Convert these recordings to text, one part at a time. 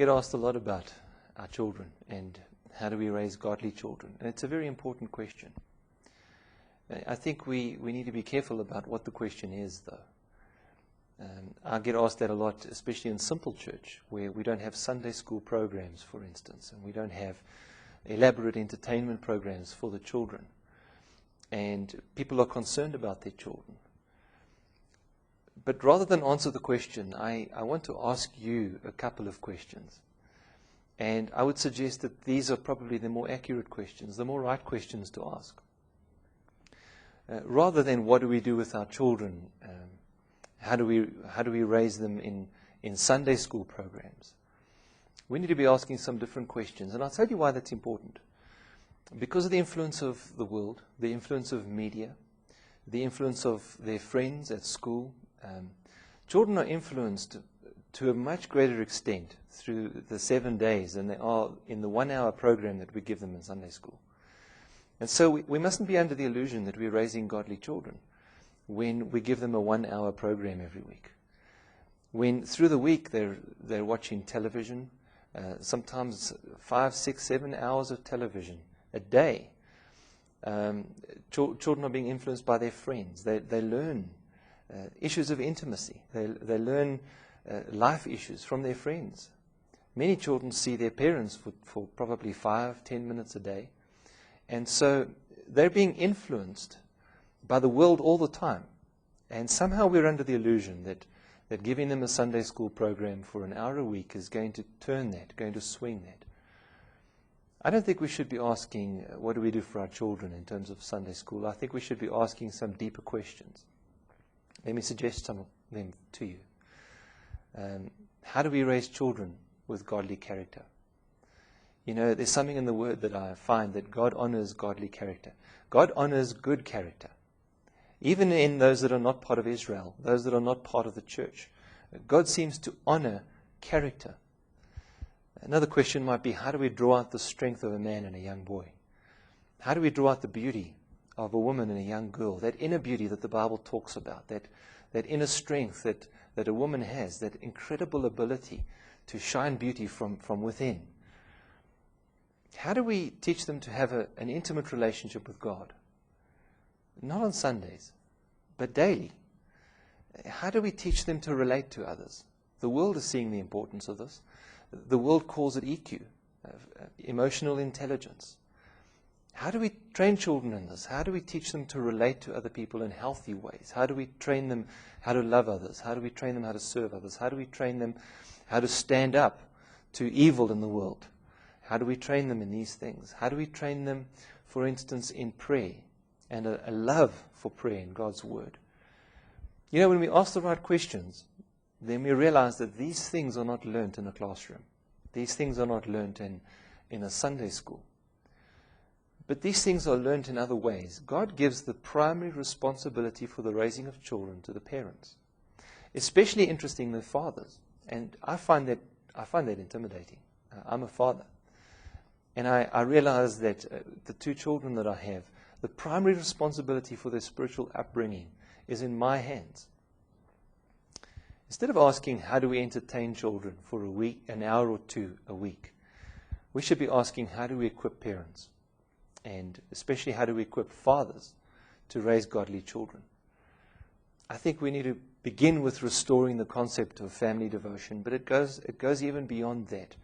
get asked a lot about our children and how do we raise godly children. And it's a very important question. I think we need to be careful about what the question is, though. I get asked that a lot, especially in simple church, where we don't have Sunday school programs, for instance, and we don't have elaborate entertainment programs for the children. And people are concerned about their children. But rather than answer the question, I want to ask you a couple of questions. And I would suggest that these are probably the more accurate questions, the more right questions to ask. Rather than what do we do with our children, how do we raise them in Sunday school programs, we need to be asking some different questions. And I'll tell you why that's important. Because of the influence of the world, the influence of media, the influence of their friends at school, children are influenced to a much greater extent through the 7 days than they are in the 1 hour program that we give them in Sunday school. And so we mustn't be under the illusion that we're raising godly children when we give them a 1 hour program every week. When through the week they're watching television, sometimes 5, 6, 7 hours of television a day. Children are being influenced by their friends. They learn issues of intimacy. They learn life issues from their friends. Many children see their parents for probably 5, 10 minutes a day. And so they're being influenced by the world all the time. And somehow we're under the illusion that giving them a Sunday school program for an hour a week is going to turn that, going to swing that. I don't think we should be asking, what do we do for our children in terms of Sunday school? I think we should be asking some deeper questions. Let me suggest some of them to you. How do we raise children with godly character? You know, there's something in the Word that I find that God honors godly character. God honors good character. Even in those that are not part of Israel, those that are not part of the church, God seems to honor character. Another question might be, how do we draw out the strength of a man and a young boy? How do we draw out the beauty of a woman and a young girl? That inner beauty that the Bible talks about, that inner strength that a woman has, that incredible ability to shine beauty from within. How do we teach them to have an intimate relationship with God? Not on Sundays, but daily. How do we teach them to relate to others? The world is seeing the importance of this. The world calls it EQ, emotional intelligence. How do we train children in this? How do we teach them to relate to other people in healthy ways? How do we train them how to love others? How do we train them how to serve others? How do we train them how to stand up to evil in the world? How do we train them in these things? How do we train them, for instance, in prayer and a love for prayer in God's Word? You know, when we ask the right questions, then we realize that these things are not learnt in a classroom. These things are not learnt in a Sunday school. But these things are learnt in other ways. God gives the primary responsibility for the raising of children to the parents. Especially interesting the fathers. And I find that intimidating. I'm a father. And I realize that the 2 children that I have, the primary responsibility for their spiritual upbringing is in my hands. Instead of asking, how do we entertain children for a week, an hour or 2 a week, we should be asking, how do we equip parents? And especially, how do we equip fathers to raise godly children? I think we need to begin with restoring the concept of family devotion, but it goes even beyond that.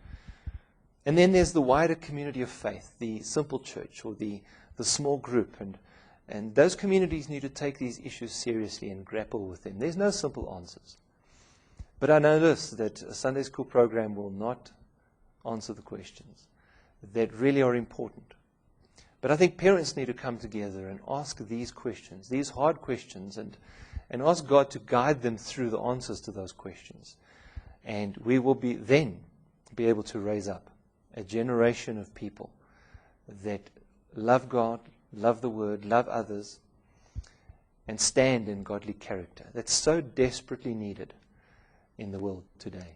And then there's the wider community of faith, the simple church or the small group. And those communities need to take these issues seriously and grapple with them. There's no simple answers. But I know this, that a Sunday school program will not answer the questions that really are important. But I think parents need to come together and ask these questions, these hard questions, and ask God to guide them through the answers to those questions. And we will be able to raise up a generation of people that love God, love the Word, love others, and stand in godly character. That's so desperately needed in the world today.